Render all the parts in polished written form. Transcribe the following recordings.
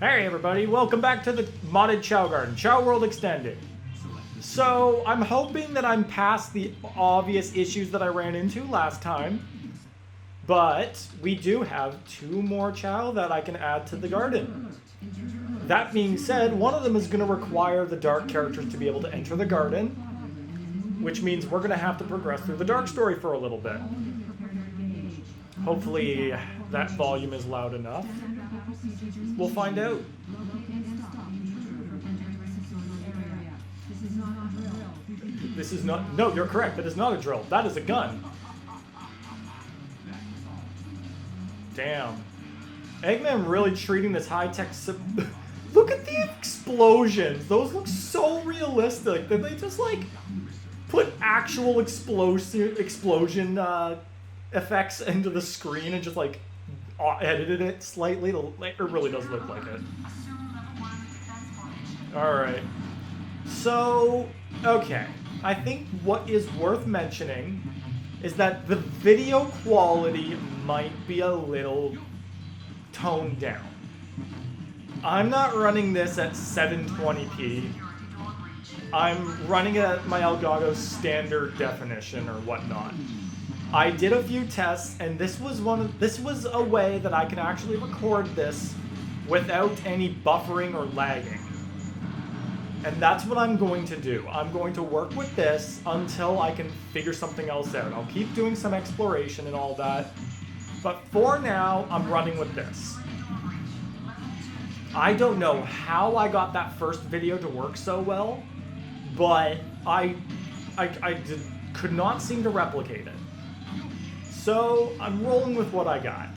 Hey everybody, welcome back to the modded Chao Garden, Chao World Extended. So, I'm hoping that I'm past the obvious issues that I ran into last time. But, we do have 2 more Chao that I can add to the garden. That being said, one of them is going to require the dark characters to be able to enter the garden. Which means we're going to have to progress through the dark story for a little bit. Hopefully that volume is loud enough. We'll find out. This is not... No, you're correct. That is not a drill. That is a gun. Damn. Eggman really treating this high-tech... Look at the explosions. Those look so realistic. Did they just, like, put actual explosion effects into the screen and just, like, edited it slightly? It really does look like it. Alright. So, okay. I think what is worth mentioning is that the video quality might be a little toned down. I'm not running this at 720p. I'm running it at my Elgato's standard definition or whatnot. I did a few tests, and this was a way that I can actually record this without any buffering or lagging. And that's what I'm going to do. I'm going to work with this until I can figure something else out. I'll keep doing some exploration and all that, but for now, I'm running with this. I don't know how I got that first video to work so well, but I could not seem to replicate it. So, I'm rolling with what I got.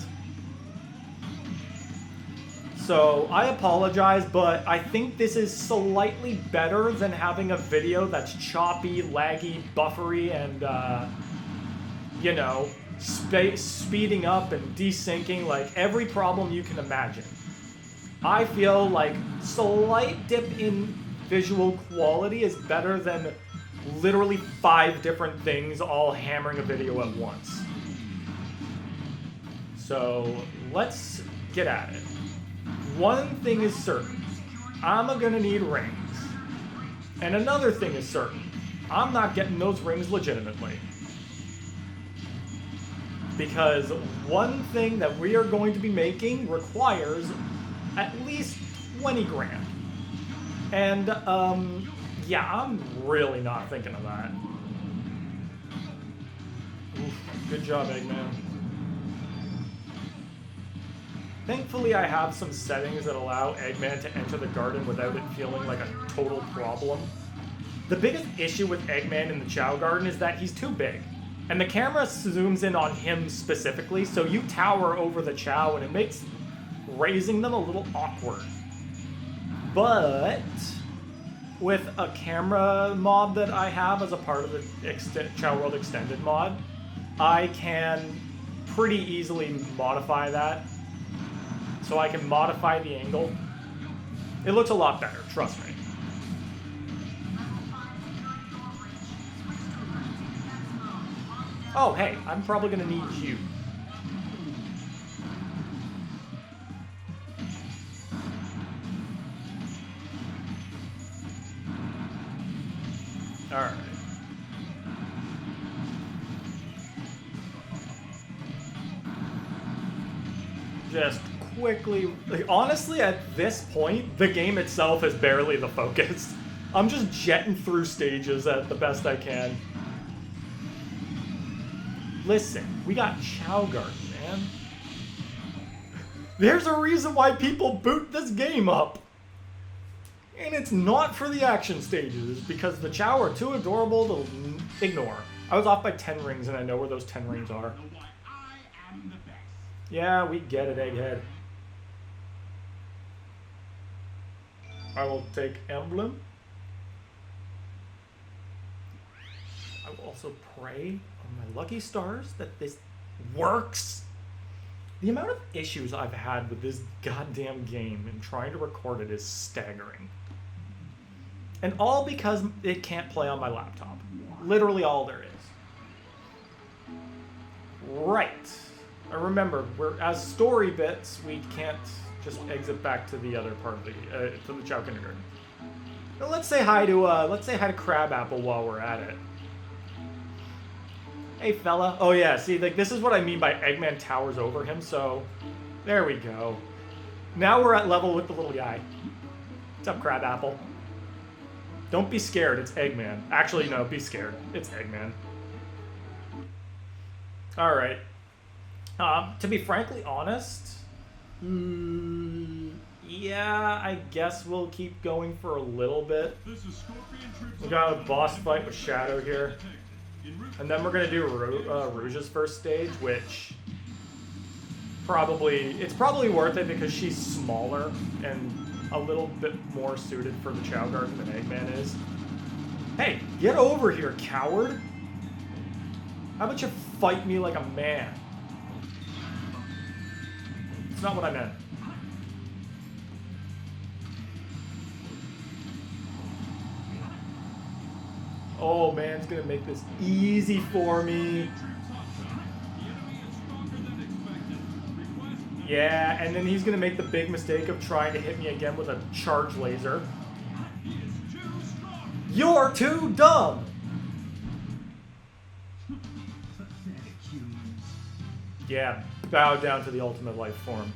So, I apologize, but I think this is slightly better than having a video that's choppy, laggy, buffery, and, you know, speeding up and desyncing, like every problem you can imagine. I feel like slight dip in visual quality is better than literally 5 different things all hammering a video at once. So, let's get at it. One thing is certain. I'm gonna need rings. And another thing is certain. I'm not getting those rings legitimately. Because one thing that we are going to be making requires at least 20 grand. And, yeah, I'm really not thinking of that. Oof, good job, Eggman. Thankfully, I have some settings that allow Eggman to enter the garden without it feeling like a total problem. The biggest issue with Eggman in the Chao Garden is that he's too big. And the camera zooms in on him specifically, so you tower over the Chao and it makes raising them a little awkward. But with a camera mod that I have as a part of the Chao World Extended mod, I can pretty easily modify that. So I can modify the angle. It looks a lot better, trust me. Oh, hey, I'm probably gonna need you. Alright. Just quickly, like, honestly, at this point, the game itself is barely the focus. I'm just jetting through stages at the best I can. Listen, we got Chao Garden, man. There's a reason why people boot this game up. And it's not for the action stages, because the Chao are too adorable to ignore. I was off by 10 rings, and I know where those 10 rings are. Yeah, we get it, Egghead. I will take Emblem. I will also pray on my lucky stars that this works. The amount of issues I've had with this goddamn game and trying to record it is staggering. And all because it can't play on my laptop. Literally all there is. Right. Remember, as story bits, we can't just exit back to the other part of the to the Chao Kindergarten. Now let's say hi to Crabapple while we're at it. Hey fella. Oh yeah, see, like this is what I mean by Eggman towers over him. So there we go. Now we're at level with the little guy. What's up, Crabapple? Don't be scared. It's Eggman. Actually, no, be scared. It's Eggman. All right. To be frankly honest, yeah, I guess we'll keep going for a little bit. We got a boss fight with Shadow here. And then we're going to do Rouge's first stage, which it's probably worth it because she's smaller and a little bit more suited for the Chao Garden than Eggman is. Hey, get over here, coward! How about you fight me like a man? It's not what I meant. Oh man, it's gonna make this easy for me. Yeah, and then he's gonna make the big mistake of trying to hit me again with a charge laser. You're too dumb! Yeah, bow down to the ultimate life form.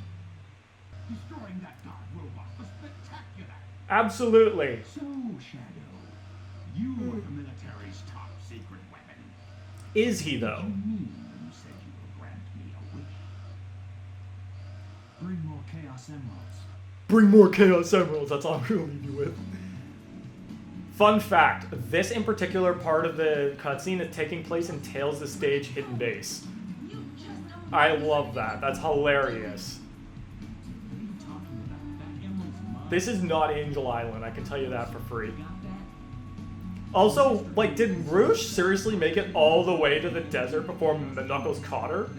Destroying that god robot was spectacular. Absolutely. So, Shadow, you are the military's top secret weapon. Is he though? You mean you said you would grant me a wish? Bring more Chaos Emeralds. Bring more Chaos Emeralds, that's all I'm gonna leave you with. Fun fact, this in particular part of the cutscene is taking place in Tails the Stage Hidden Base. I love that. That's hilarious. This is not Angel Island, I can tell you that for free. Also, like, did Rouge seriously make it all the way to the desert before Knuckles caught her?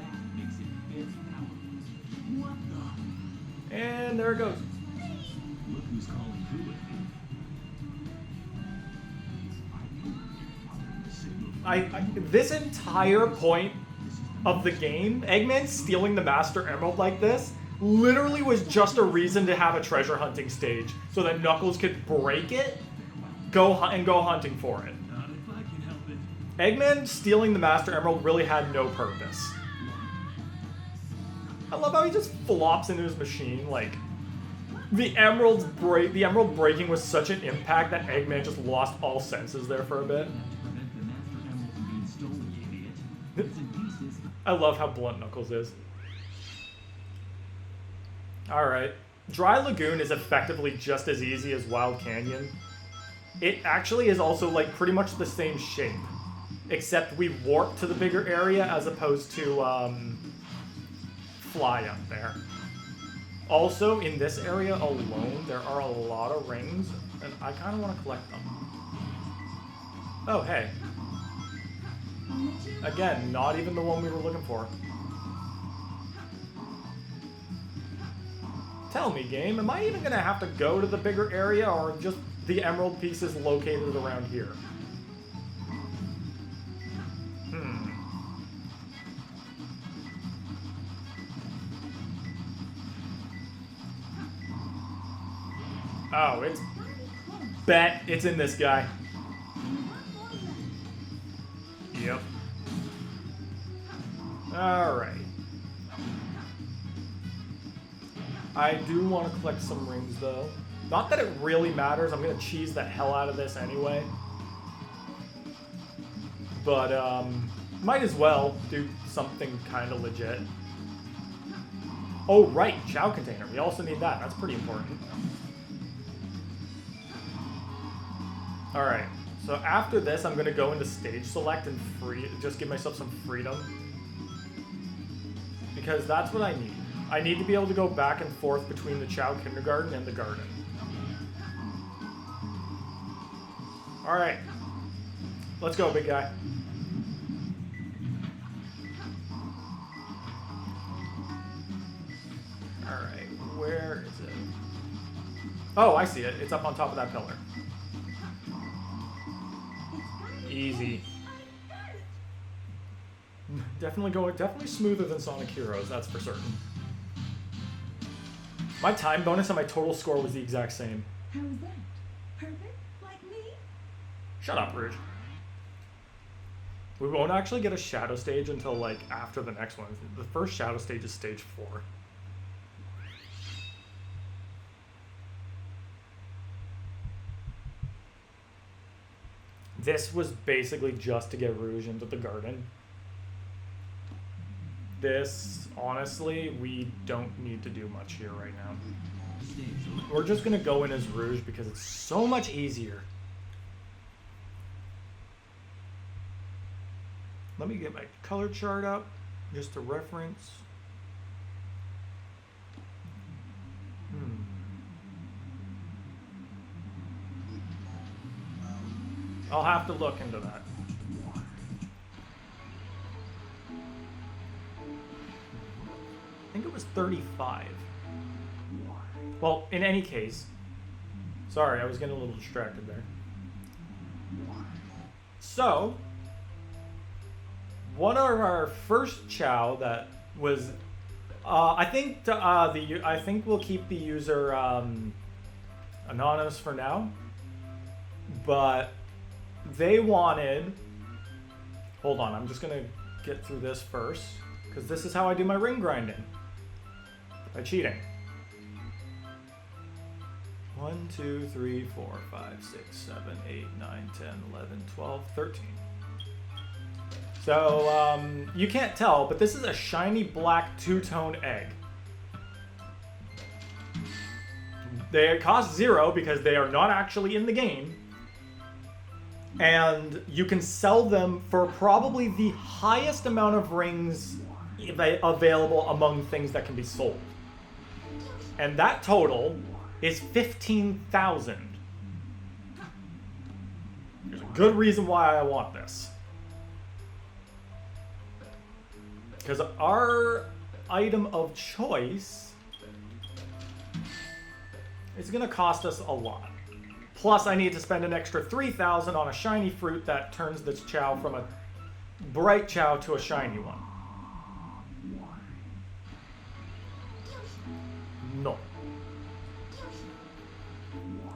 And there it goes. This entire point of the game, Eggman stealing the Master Emerald like this, literally was just a reason to have a treasure hunting stage so that Knuckles could break it, go hunting for it. Eggman stealing the Master Emerald really had no purpose. I love how he just flops into his machine, like the emerald breaking was such an impact that Eggman just lost all senses there for a bit. I love how blunt Knuckles is. Alright. Dry Lagoon is effectively just as easy as Wild Canyon. It actually is also like pretty much the same shape. Except we warp to the bigger area as opposed to fly up there. Also, in this area alone, there are a lot of rings, and I kind of want to collect them. Oh, hey. Again, not even the one we were looking for. Tell me, game, am I even going to have to go to the bigger area, or just the emerald pieces located around here? Oh, it's... Bet it's in this guy. Yep. Alright. I do want to collect some rings, though. Not that it really matters. I'm going to cheese the hell out of this anyway. But, might as well do something kind of legit. Oh, right. Chao container. We also need that. That's pretty important. Alright. So after this, I'm going to go into stage select and just give myself some freedom. Because that's what I need. I need to be able to go back and forth between the Chao Kindergarten and the garden. Alright. Let's go, big guy. Alright, where is it? Oh, I see it. It's up on top of that pillar. Easy. Definitely smoother than Sonic Heroes, that's for certain. My time bonus and my total score was the exact same. How is that? Perfect? Like me? Shut up, Rouge. We won't actually get a shadow stage until, like, after the next one. The first shadow stage is stage 4. This was basically just to get Rouge into the garden. This, honestly, we don't need to do much here right now. We're just going to go in as Rouge because it's so much easier. Let me get my color chart up just to reference. I'll have to look into that. I think it was 35. Well, in any case, sorry, I was getting a little distracted there. So, one of our first Chao that was, I think we'll keep the user anonymous for now, but they wanted. Hold on, I'm just gonna get through this first because this is how I do my ring grinding. By cheating. 1, 2, 3, 4, 5, 6, 7, 8, 9, 10, 11, 12, 13. So, you can't tell, but this is a shiny black two-tone egg. They cost 0 because they are not actually in the game. And you can sell them for probably the highest amount of rings available among things that can be sold. And that total is 15,000. There's a good reason why I want this. Because our item of choice is going to cost us a lot. Plus, I need to spend an extra 3,000 on a shiny fruit that turns this Chao from a bright Chao to a shiny one. No.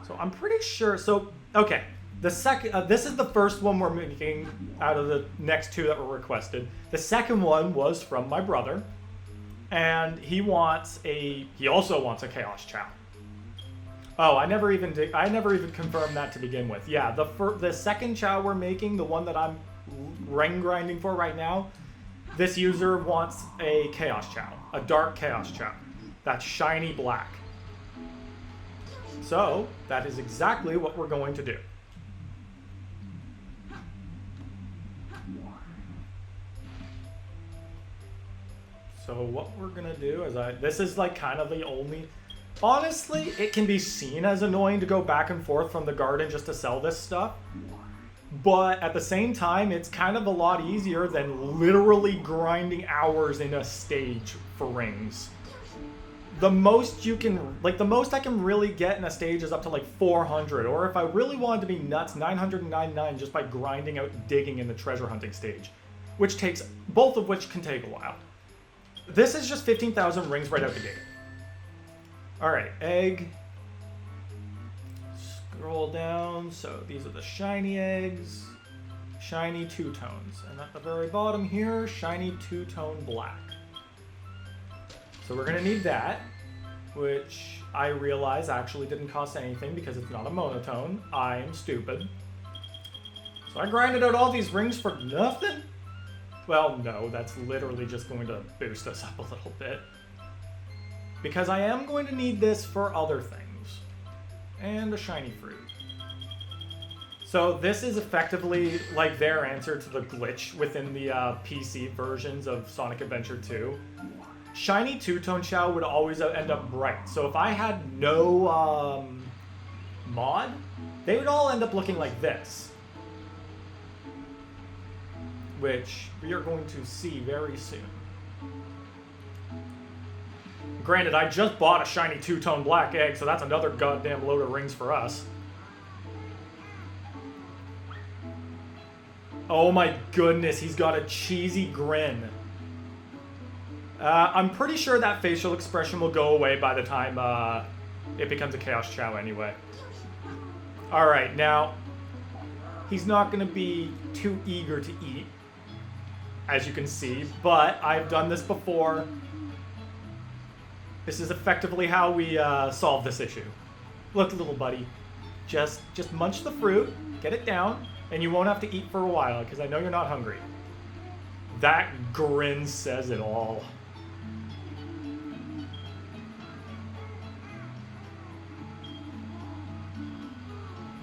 So I'm pretty sure. So okay, the second. This is the first one we're making out of the next 2 that were requested. The second one was from my brother, and he also wants a Chaos Chao. Oh, I never even confirmed that to begin with. Yeah, the second Chao we're making, the one that I'm ring grinding for right now, this user wants a Chaos Chao, a dark Chaos Chao. That's shiny black. So, that is exactly what we're going to do. So what we're going to do is this is like kind of the only... Honestly, it can be seen as annoying to go back and forth from the garden just to sell this stuff. But at the same time, it's kind of a lot easier than literally grinding hours in a stage for rings. The most you can, the most I can really get in a stage is up to 400, or if I really wanted to be nuts, 999 just by grinding out and digging in the treasure hunting stage, both of which can take a while. This is just 15,000 rings right out the gate. Alright, egg. Scroll down, so these are the shiny eggs. Shiny two-tones, and at the very bottom here, shiny two-tone black. So we're going to need that, which I realize actually didn't cost anything because it's not a monotone. I am stupid. So I grinded out all these rings for nothing? Well, no, that's literally just going to boost us up a little bit. Because I am going to need this for other things. And a shiny fruit. So this is effectively like their answer to the glitch within the PC versions of Sonic Adventure 2. Shiny two-tone Chao would always end up bright. So if I had no mod, they would all end up looking like this. Which we are going to see very soon. Granted, I just bought a shiny two-tone black egg, so that's another goddamn load of rings for us. Oh my goodness, he's got a cheesy grin. I'm pretty sure that facial expression will go away by the time it becomes a Chaos Chow anyway. Alright, now, he's not going to be too eager to eat, as you can see, but I've done this before. This is effectively how we solve this issue. Look, little buddy, just munch the fruit, get it down, and you won't have to eat for a while, because I know you're not hungry. That grin says it all.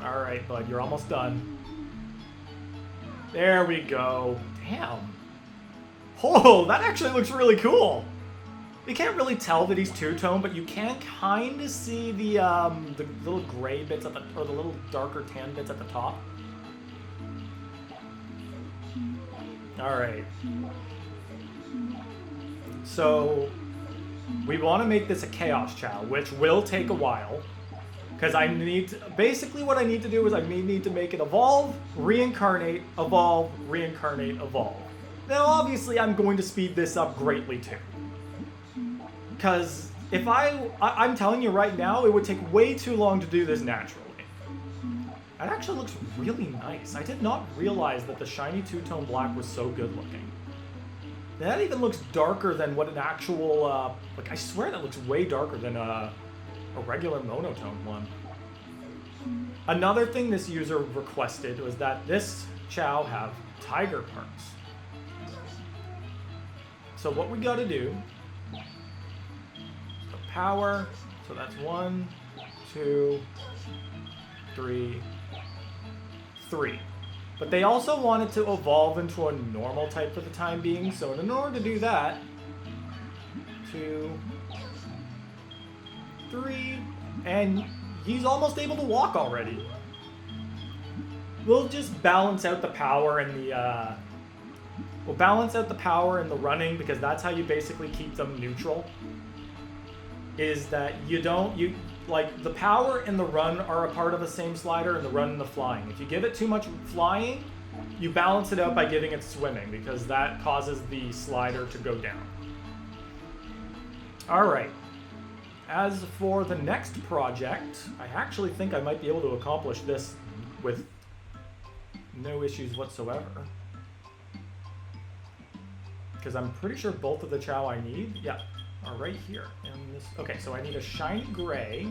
Alright, bud, you're almost done. There we go. Damn. Oh, that actually looks really cool. You can't really tell that he's two-tone, but you can kind of see the little gray bits at the, or the little darker tan bits at the top. Alright. So, we want to make this a Chaos Chow, which will take a while. Because I need to, basically what I need to do is I need to make it evolve, reincarnate, evolve, reincarnate, evolve. Now obviously I'm going to speed this up greatly too. Because if I'm telling you right now, it would take way too long to do this naturally. It actually looks really nice. I did not realize that the shiny two-tone black was so good looking. That even looks darker than what an actual, like I swear that looks way darker than a regular monotone one. Another thing this user requested was that this Chow have tiger parts. So what we gotta do, the power, so that's 1, 2, 3, 3. But they also wanted to evolve into a normal type for the time being, so in order to do that, 2, 3, and he's almost able to walk already. We'll just balance out the power and the, we'll balance out the power and the running, because that's how you basically keep them neutral. Is that like, the power and the run are a part of the same slider, and the run and the flying. If you give it too much flying, you balance it out by giving it swimming, because that causes the slider to go down. Alright. As for the next project, I actually think I might be able to accomplish this with no issues whatsoever. Because I'm pretty sure both of the Chow I need, yeah, are right here. In this. Okay, so I need a shiny gray.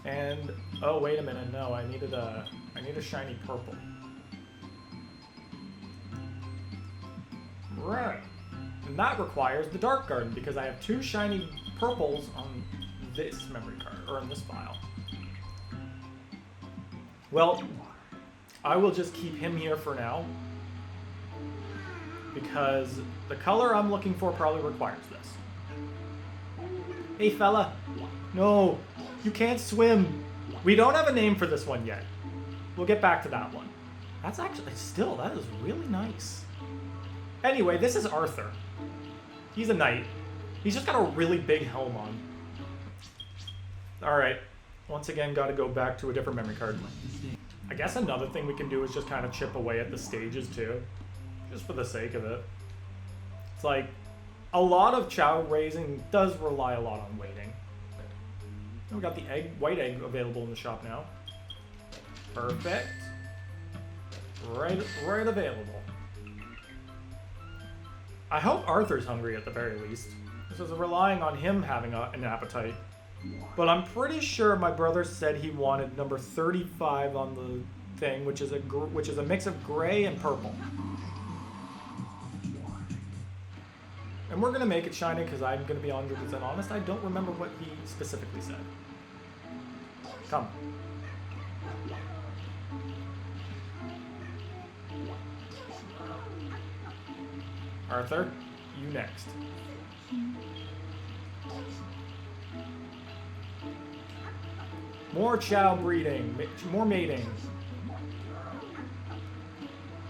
And, oh wait a minute, no, I need a shiny purple. Right. And that requires the Dark Garden, because I have 2 shiny purples on this memory card, or on this file. Well, I will just keep him here for now, because the color I'm looking for probably requires this. Hey fella, no, you can't swim. We don't have a name for this one yet. We'll get back to that one. That's actually, still, that is really nice. Anyway, this is Arthur. He's a knight. He's just got a really big helm on. Alright. Once again, gotta go back to a different memory card. I guess another thing we can do is just kind of chip away at the stages too. Just for the sake of it. It's like, a lot of Chow raising does rely a lot on waiting. We got the white egg available in the shop now. Perfect. Right available. I hope Arthur's hungry at the very least. This is relying on him having an appetite. But I'm pretty sure my brother said he wanted number 35 on the thing, which is a mix of gray and purple. And we're gonna make it shiny because I'm gonna be 100% honest. I don't remember what he specifically said. Come. Arthur, you next. More Chow breeding, more mating.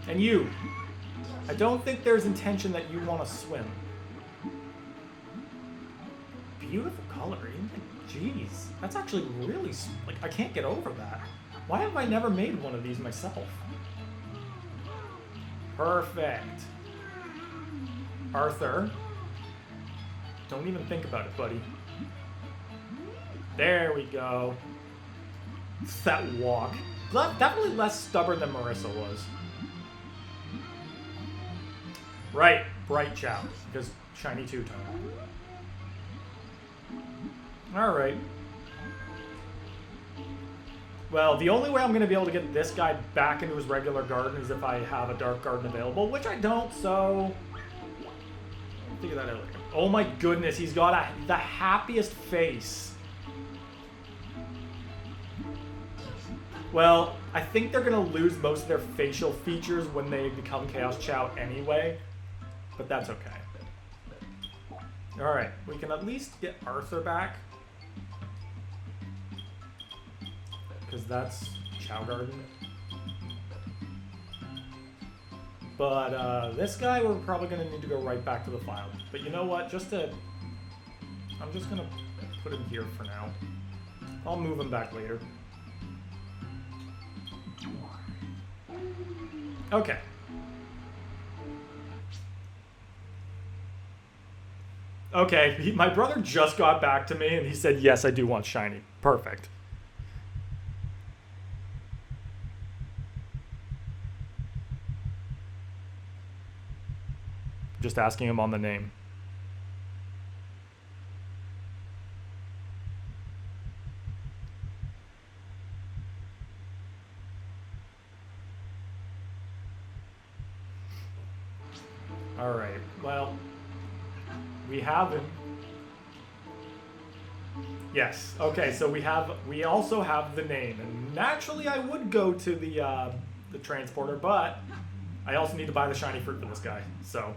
And you. I don't think there's intention that you want to swim. Beautiful coloring. Jeez, that's actually really, like, I can't get over that. Why have I never made one of these myself? Perfect. Arthur. Don't even think about it, buddy. There we go. That walk. Definitely less stubborn than Marissa was. Right, bright Chao, because shiny two-tone. Alright. Well, the only way I'm going to be able to get this guy back into his regular garden is if I have a dark garden available, which I don't, so... I'll figure that out later. Oh my goodness, he's got the happiest face. Well, I think they're going to lose most of their facial features when they become Chaos Chao anyway, but that's okay. Alright, we can at least get Arthur back. Because that's Chao Garden. But this guy, we're probably going to need to go right back to the file. But you know what? I'm just going to put him here for now. I'll move him back later. Okay. Okay, my brother just got back to me and he said, yes, I do want shiny. Perfect. Just asking him on the name. All right, well, we have him. Yes, okay, so we also have the name, and naturally I would go to the transporter, but I also need to buy the shiny fruit for this guy, so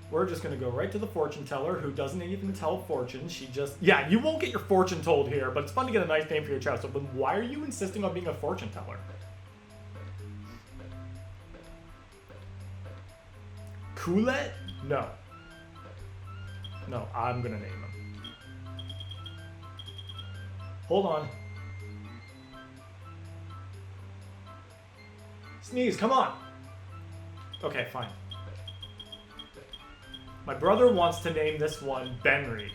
we're just gonna go right to the fortune teller, who doesn't even tell fortunes. She just, yeah, you won't get your fortune told here, but it's fun to get a nice name for your child. So then why are you insisting on being a fortune teller? Coulet? No. No, I'm gonna name him. Hold on. Sneeze, come on. Okay, fine. My brother wants to name this one Benry.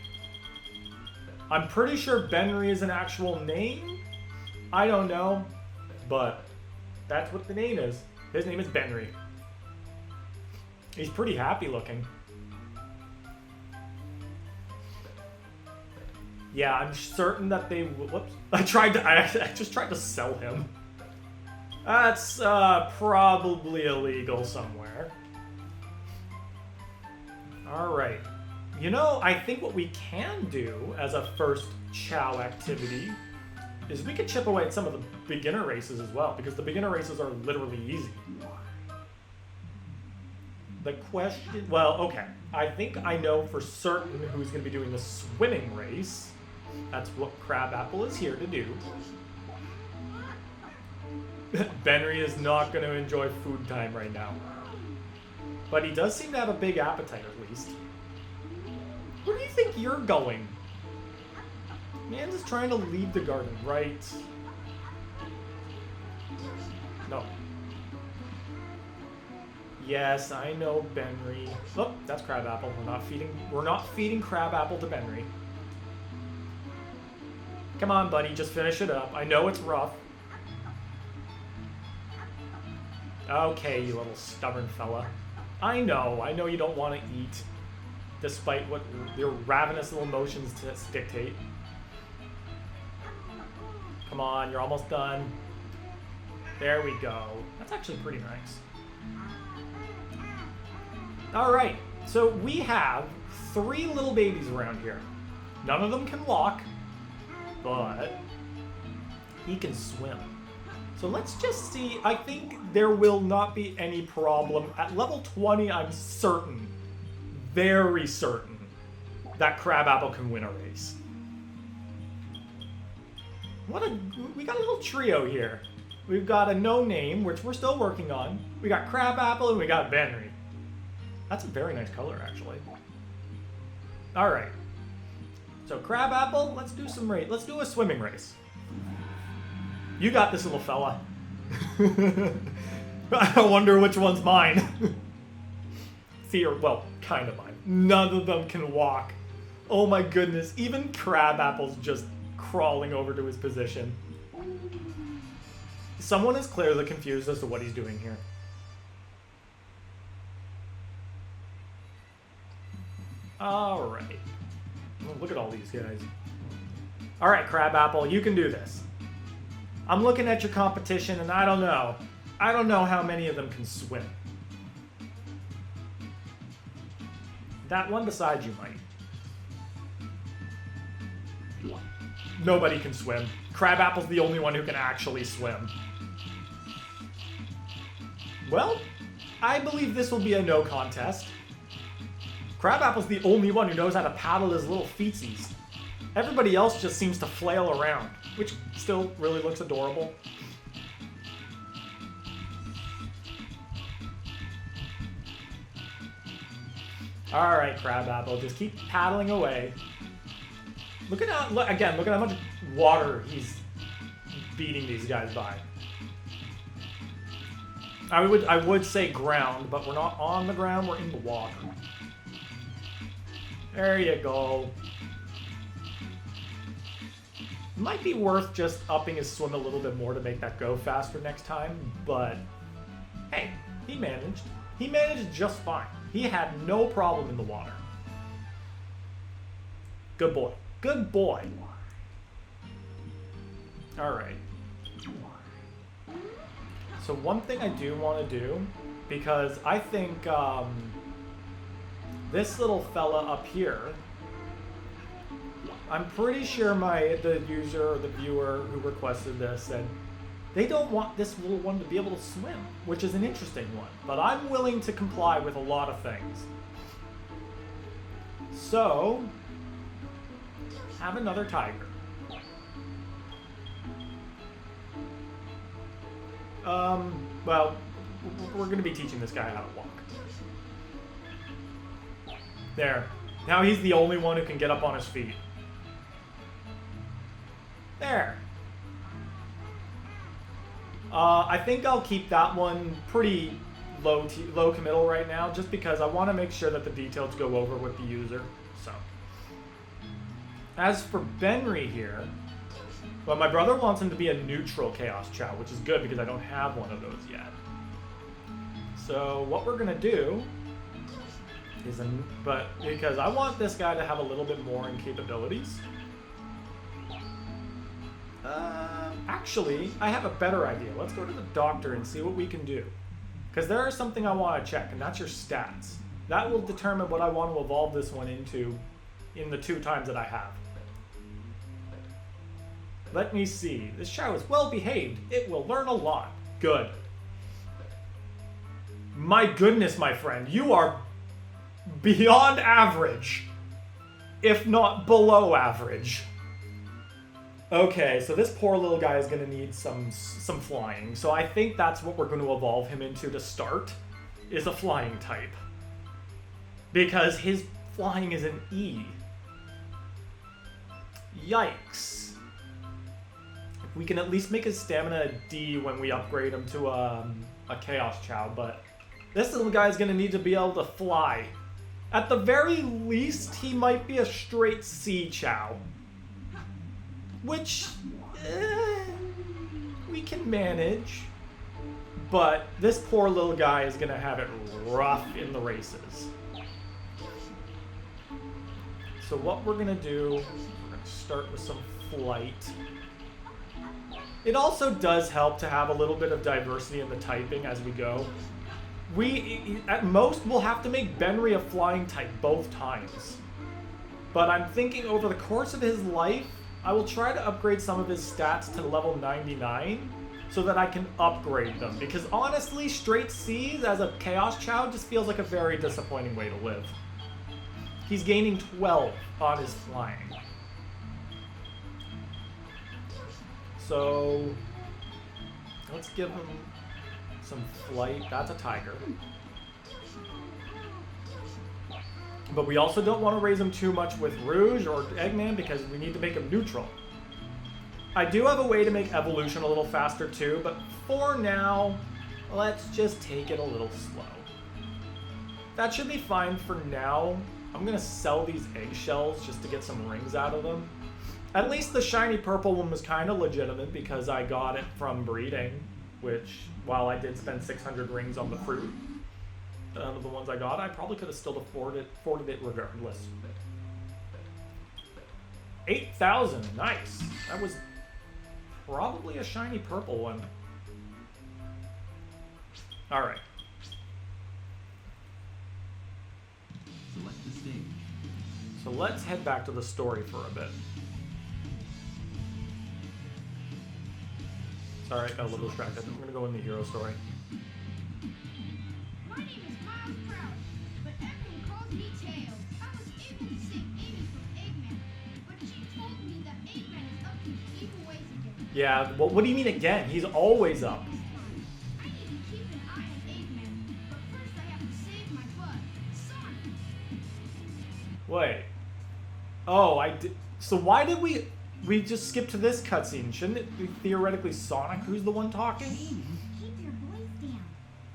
I'm pretty sure Benry is an actual name. I don't know, but that's what the name is. His name is Benry. He's pretty happy looking. Yeah, I'm certain that they... Whoops. I just tried to sell him. That's probably illegal somewhere. Alright. You know, I think what we can do as a first Chao activity is we could chip away at some of the beginner races as well, because the beginner races are literally easy. The question... Well, okay. I think I know for certain who's going to be doing the swimming race. That's what Crabapple is here to do. Benry is not going to enjoy food time right now. But he does seem to have a big appetite, at least. Where do you think you're going? Man's is trying to leave the garden, right? No. Yes, I know Benry. Oh, that's Crabapple. We're not feeding Crabapple to Benry. Come on, buddy, just finish it up. I know it's rough. Okay, you little stubborn fella. I know you don't want to eat, despite what your ravenous little motions dictate. Come on, you're almost done. There we go. That's actually pretty nice. Alright, so we have 3 little babies around here. None of them can walk, but he can swim. So let's just see. I think there will not be any problem. At level 20, I'm certain, very certain, that Crabapple can win a race. We got a little trio here. We've got a no name, which we're still working on. We got Crabapple and we got Benry. That's a very nice color, actually. All right. So Crabapple, let's do some race. Let's do a swimming race. You got this, little fella. I wonder which one's mine. fear. Well, kind of mine. None of them can walk. Oh my goodness. Even Crabapple's just crawling over to his position. Someone is clearly confused as to what he's doing here. Alright. Look at all these guys. Alright, Crabapple, you can do this. I'm looking at your competition and I don't know. I don't know how many of them can swim. That one beside you might. Nobody can swim. Crabapple's the only one who can actually swim. Well, I believe this will be a no contest. Crabapple's the only one who knows how to paddle his little feetsies. Everybody else just seems to flail around, which still really looks adorable. Alright, Crabapple, just keep paddling away. Look at how, look at how much water he's beating these guys by. I would say ground, but we're not on the ground, we're in the water. There you go. Might be worth just upping his swim a little bit more to make that go faster next time, but hey, he managed. He managed just fine. He had no problem in the water. Good boy. Good boy. Alright. So one thing I do want to do, because I think this little fella up here, I'm pretty sure the user or the viewer who requested this said they don't want this little one to be able to swim, which is an interesting one. But I'm willing to comply with a lot of things. So, have another tiger. Well, we're going to be teaching this guy how to walk. There. Now he's the only one who can get up on his feet. There. I think I'll keep that one pretty low committal right now, just because I want to make sure that the details go over with the user. So, as for Benry here, well, my brother wants him to be a neutral Chaos Chao, which is good because I don't have one of those yet. So what we're gonna do is, because I want this guy to have a little bit more in capabilities. Actually, I have a better idea. Let's go to the doctor and see what we can do. Because there is something I want to check, and that's your stats. That will determine what I want to evolve this one into in the 2 times that I have. Let me see. This Chao is well behaved. It will learn a lot. Good. My goodness, my friend. You are beyond average, if not below average. Okay, so this poor little guy is going to need some flying. So I think that's what we're going to evolve him into to start, is a flying type. Because his flying is an E. Yikes. If we can at least make his stamina a D when we upgrade him to a Chaos Chao, but this little guy is going to need to be able to fly. At the very least, he might be a straight C Chao. Which, we can manage. But this poor little guy is going to have it rough in the races. So what we're going to do, we're going to start with some flight. It also does help to have a little bit of diversity in the typing as we go. At most, we'll have to make Benry a flying type both times. But I'm thinking over the course of his life, I will try to upgrade some of his stats to level 99 so that I can upgrade them. Because honestly, straight C's as a Chaos Chao just feels like a very disappointing way to live. He's gaining 12 on his flying. So, let's give him some flight. That's a tiger. But we also don't want to raise him too much with Rouge or Eggman because we need to make him neutral. I do have a way to make evolution a little faster too, but for now, let's just take it a little slow. That should be fine for now. I'm gonna sell these eggshells just to get some rings out of them. At least the shiny purple one was kind of legitimate because I got it from breeding, which, while I did spend 600 rings on the fruit, of the ones I got, I probably could have still afforded it regardless. 8,000, nice. That was probably a shiny purple one. All right. Select the stage. So let's head back to the story for a bit. Sorry, I got a little distracted. I'm gonna go in the hero story. My name is Miles Proud, but everyone calls me Tails. I was able to save Amy from Eggman, but she told me that Eggman is up to his evil ways again. Yeah, well, what do you mean again? He's always up. I need to keep an eye on Eggman, but first I have to save my bud, Sonic. Wait. Oh, I did. So why did we just skip to this cutscene? Shouldn't it be theoretically Sonic who's the one talking? Keep your voice down.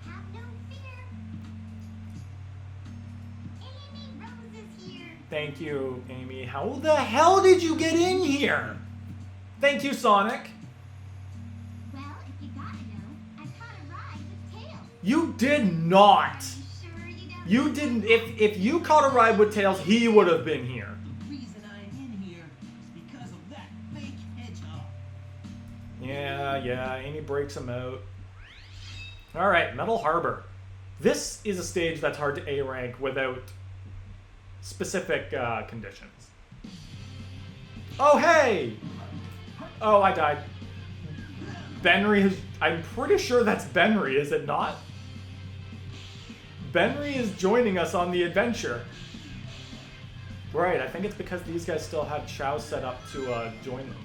Have no fear. Amy Rose is here. Thank you, Amy. How the hell did you get in here? Thank you, Sonic. Well, if you gotta know, I caught a ride with Tails. You did not. Sure you don't? You didn't. If you caught a ride with Tails, he would have been here. The reason I am in here is because of that fake hedgehog. Yeah, Amy breaks him out. Alright, Metal Harbor. This is a stage that's hard to A rank without specific conditions. Oh, hey! Oh, I died. Benry is... I'm pretty sure that's Benry, is it not? Benry is joining us on the adventure. Right, I think it's because these guys still had Chao set up to join them.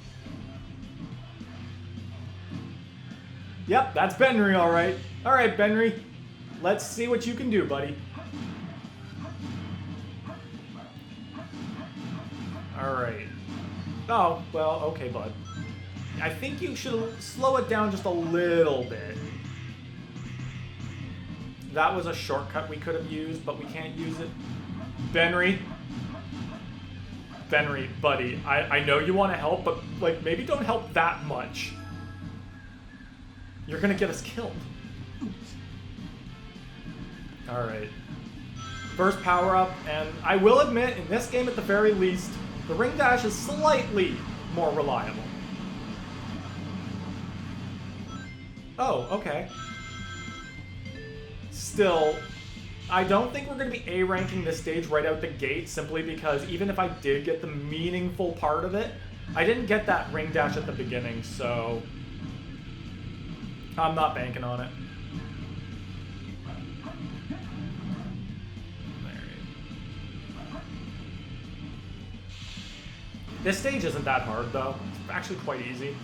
Yep, that's Benry, alright. Alright, Benry. Let's see what you can do, buddy. Alright. Oh, well, okay, bud. I think you should slow it down just a little bit. That was a shortcut we could have used, but we can't use it. Benry. Benry, buddy, I know you want to help, but, like, maybe don't help that much. You're gonna get us killed. Alright. First power-up, and I will admit, in this game at the very least, the ring dash is slightly more reliable. Oh, okay. Still, I don't think we're going to be A-ranking this stage right out the gate, simply because even if I did get the meaningful part of it, I didn't get that ring dash at the beginning, so I'm not banking on it. This stage isn't that hard, though. It's actually quite easy.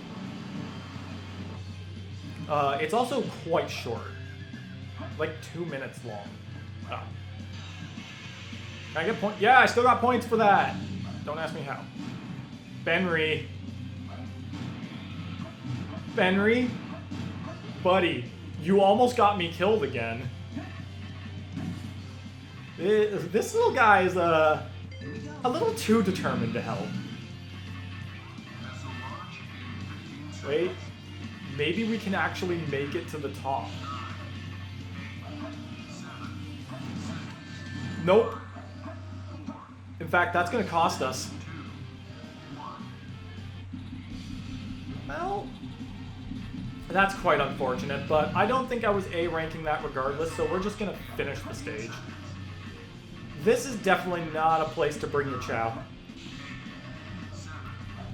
It's also quite short. Like 2 minutes long. Oh. Can I get points? Yeah, I still got points for that. Don't ask me how. Benry. Benry? Buddy, you almost got me killed again. This little guy is a little too determined to help. Wait, maybe we can actually make it to the top. Nope. In fact, that's gonna cost us. Well, that's quite unfortunate, but I don't think I was A-ranking that regardless, so we're just gonna finish the stage. This is definitely not a place to bring your Chao.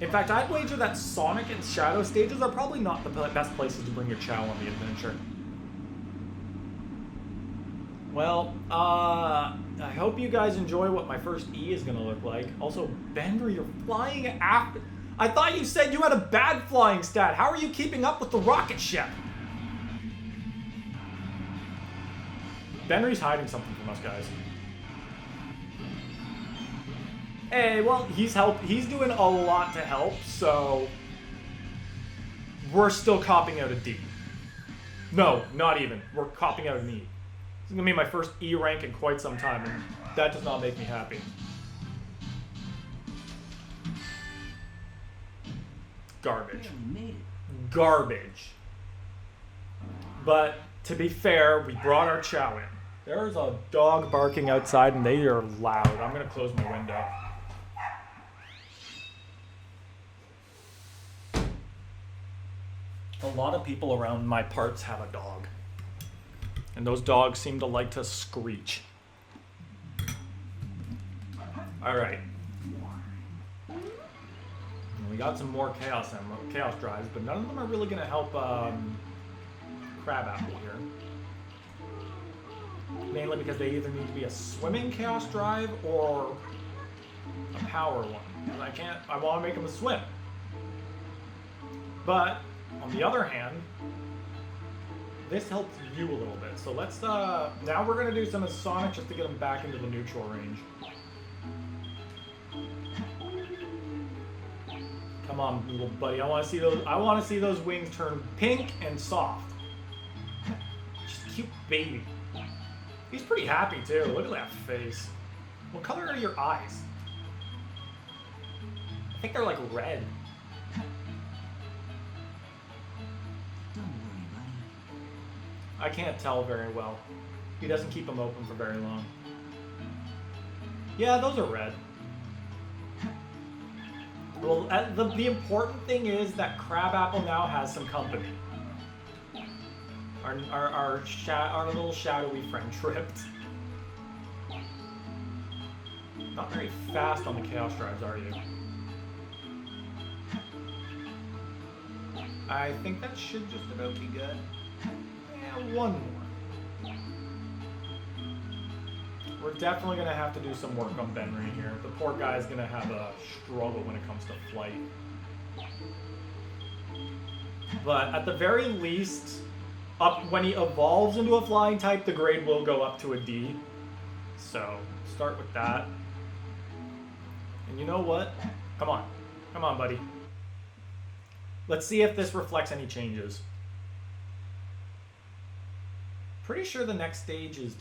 In fact, I'd wager that Sonic and Shadow stages are probably not the best places to bring your Chao on the adventure. Well, I hope you guys enjoy what my first E is gonna look like. Also, Benry, you're flying after... I thought you said you had a bad flying stat. How are you keeping up with the rocket ship? Benry's hiding something from us, guys. Hey, well, he's doing a lot to help, so we're still copping out a D. No, not even. We're copping out an E. This is gonna be my first E rank in quite some time, and that does not make me happy. Garbage. Barely made it. Garbage. But to be fair, we brought our chow in. There's a dog barking outside and they are loud. I'm gonna close my window. A lot of people around my parts have a dog. And those dogs seem to like to screech. Alright. We got some more chaos drives, but none of them are really going to help Crabapple here. Mainly because they either need to be a swimming chaos drive or a power one. And I want to make them a swim. But, on the other hand, this helps you a little bit. So let's, now we're going to do some of Sonic just to get them back into the neutral range. Come on, little buddy. I want to see those wings turn pink and soft. Just a cute baby. He's pretty happy too. Look at that face. What color are your eyes? I think they're like red. Don't worry, buddy. I can't tell very well. He doesn't keep them open for very long. Yeah, those are red. Well, the important thing is that Crabapple now has some company. Our little shadowy friend tripped. Not very fast on the Chaos Drives, are you? I think that should just about be good. Yeah, one more. We're definitely going to have to do some work on Benry here. The poor guy's going to have a struggle when it comes to flight. But at the very least, when he evolves into a flying type, the grade will go up to a D. So, start with that. And you know what? Come on. Come on, buddy. Let's see if this reflects any changes. Pretty sure the next stage is...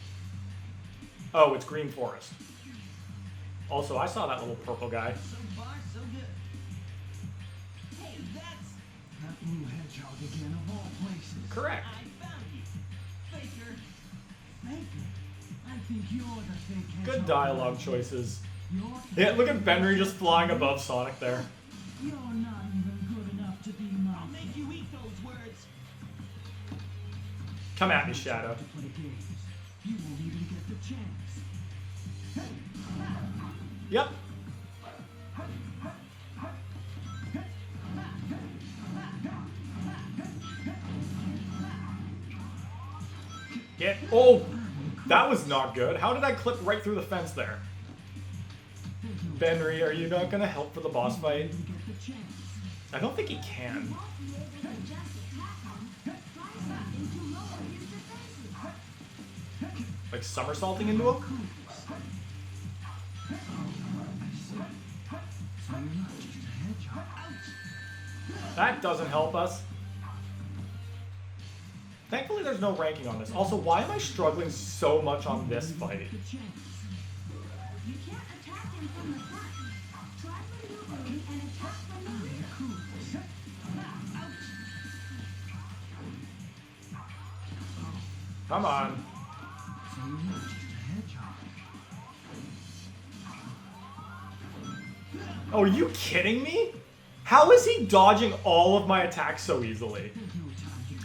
Oh, it's Green Forest. Also, I saw that little purple guy. So far, so good. Hey, that's that blue hedgehog again of all places. Correct. I found you, Faker. Faker. I think you're the fake hedgehog. Good dialogue choices. You're Yeah, look at Benry just flying above Sonic there. You're not even good enough to be my. I'll make you eat those words. Come at me, Shadow. To play games. You won't even get the chance. Yep. Get... Oh! That was not good. How did I clip right through the fence there? Benry, are you not going to help for the boss fight? I don't think he can. Like somersaulting into him? That doesn't help us. Thankfully, there's no ranking on this. Also, why am I struggling so much on this fight? You can't attack him from the front. Try maneuvering and attack from the rear. Come on. Oh, are you kidding me? How is he dodging all of my attacks so easily?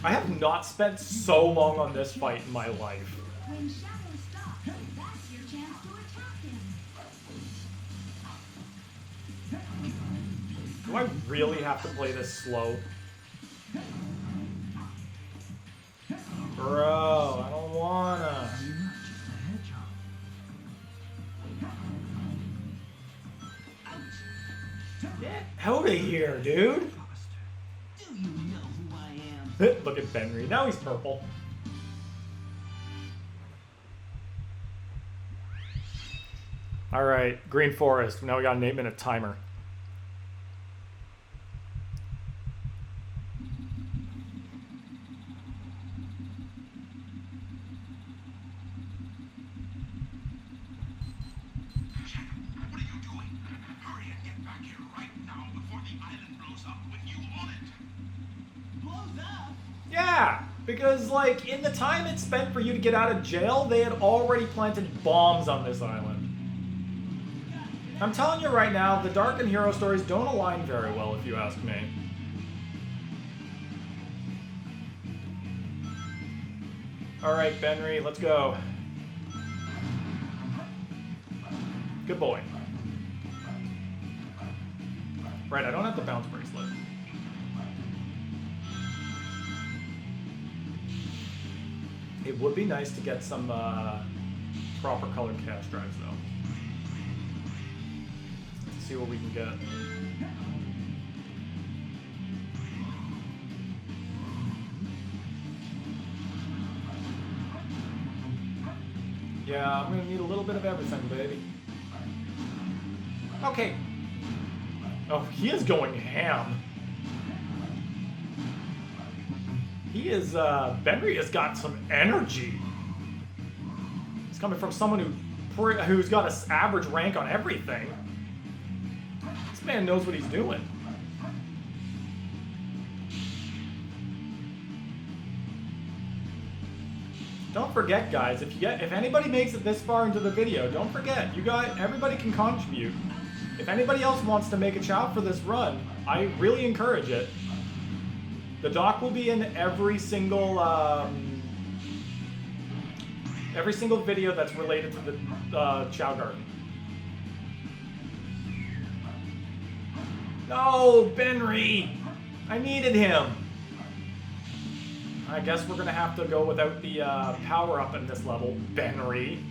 I have not spent so long on this fight in my life. When Shadow stops, that's your chance to attack him. Do I really have to play this slow? Bro, I don't wanna. Get out of here, dude. Do you know who I am? Look at Benry. Now he's purple. Alright, Green Forest. Now we got an 8-minute timer. Because, like, in the time it spent for you to get out of jail, they had already planted bombs on this island. I'm telling you right now, the Dark and Hero stories don't align very well, if you ask me. Alright, Benry, let's go. Good boy. Right, I don't have the bounce bracelet. It would be nice to get some proper colored cash drives, though. Let's see what we can get. Yeah, I'm gonna need a little bit of everything, baby. Okay. Oh, he is going ham. He is, Benry has got some energy. It's coming from someone who's got an average rank on everything. This man knows what he's doing. Don't forget, guys, if anybody makes it this far into the video, don't forget, everybody can contribute. If anybody else wants to make a Chao for this run, I really encourage it. The doc will be in every single video that's related to the Chao Garden. No, Benry! I needed him! I guess we're gonna have to go without the power-up in this level, Benry.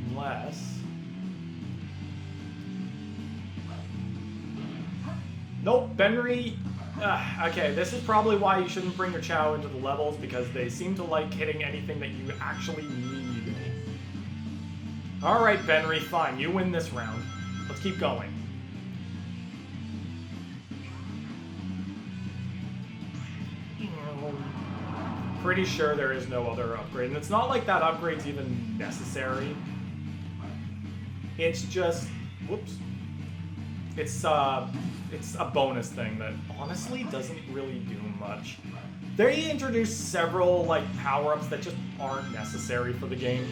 Unless... Nope, Benry... okay, this is probably why you shouldn't bring your Chao into the levels, because they seem to like hitting anything that you actually need. Alright, Benry, fine, you win this round. Let's keep going. Pretty sure there is no other upgrade, and it's not like that upgrade's even necessary. It's just... Whoops. It's a bonus thing that honestly doesn't really do much. They introduced several like power-ups that just aren't necessary for the game.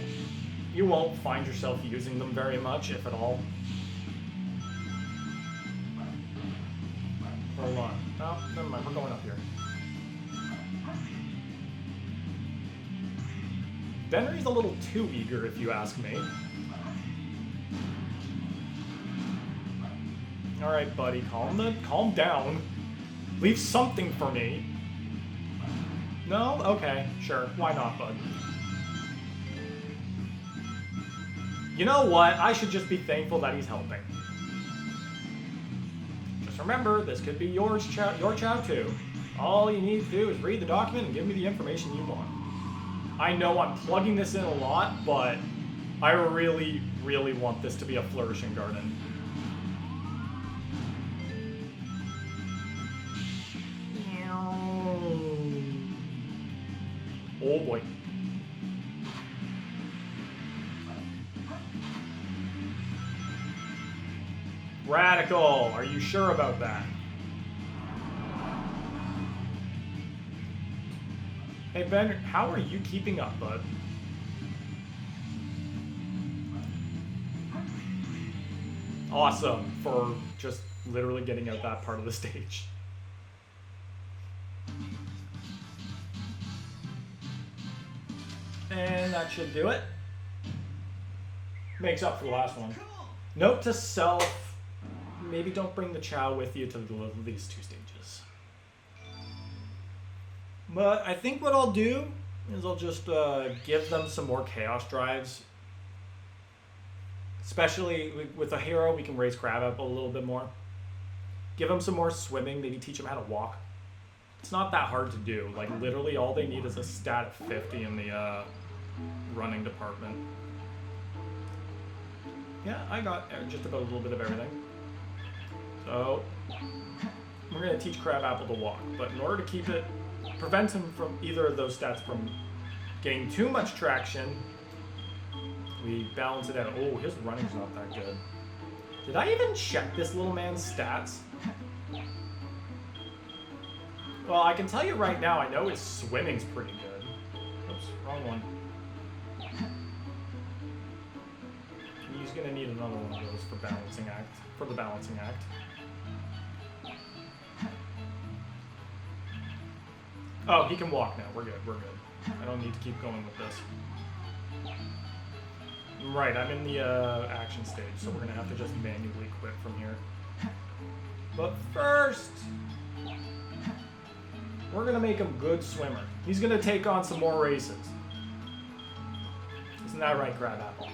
You won't find yourself using them very much, if at all. Hold on. Oh, never mind, we're going up here. Benry's a little too eager, if you ask me. Alright, buddy, calm down. Leave something for me. No? Okay, sure. Why not, bud? You know what? I should just be thankful that he's helping. Just remember, this could be your Chao too. All you need to do is read the document and give me the information you want. I know I'm plugging this in a lot, but I really, really want this to be a flourishing garden. Oh boy. Radical, are you sure about that? Hey Ben, how are you keeping up, bud? Awesome for just literally getting out that part of the stage. And that should do it. Makes up for the last one. Note to self, maybe don't bring the Chao with you to these two stages. But I think what I'll do is I'll just give them some more chaos drives. Especially with a hero, we can raise Crab up a little bit more. Give them some more swimming, maybe teach them how to walk. It's not that hard to do. Like, literally all they need is a stat of 50 in the running department. Yeah, I got just about a little bit of everything. So, we're going to teach Crabapple to walk, but in order to keep it, prevent him from either of those stats from getting too much traction, we balance it out. Oh, his running's not that good. Did I even check this little man's stats? Well, I can tell you right now, I know his swimming's pretty good. Oops, wrong one. He's gonna need another one of those for balancing act. For the balancing act. Oh, he can walk now. We're good. We're good. I don't need to keep going with this. Right, I'm in the action stage, so we're gonna have to just manually quit from here. But first, we're gonna make him a good swimmer. He's gonna take on some more races. Isn't that right, Crabapple?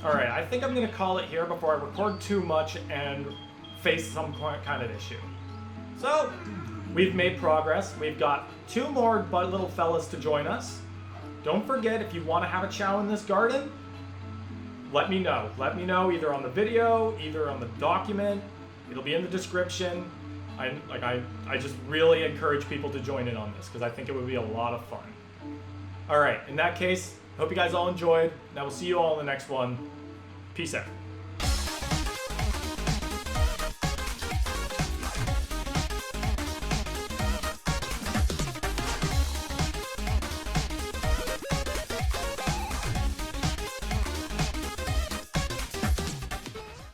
Alright, I think I'm gonna call it here before I record too much and face some kind of issue. So, we've made progress. We've got 2 more little fellas to join us. Don't forget, if you want to have a chow in this garden, let me know. Let me know either on the video, either on the document. It'll be in the description. I just really encourage people to join in on this because I think it would be a lot of fun. All right, in that case, hope you guys all enjoyed. And I will see you all in the next one. Peace out.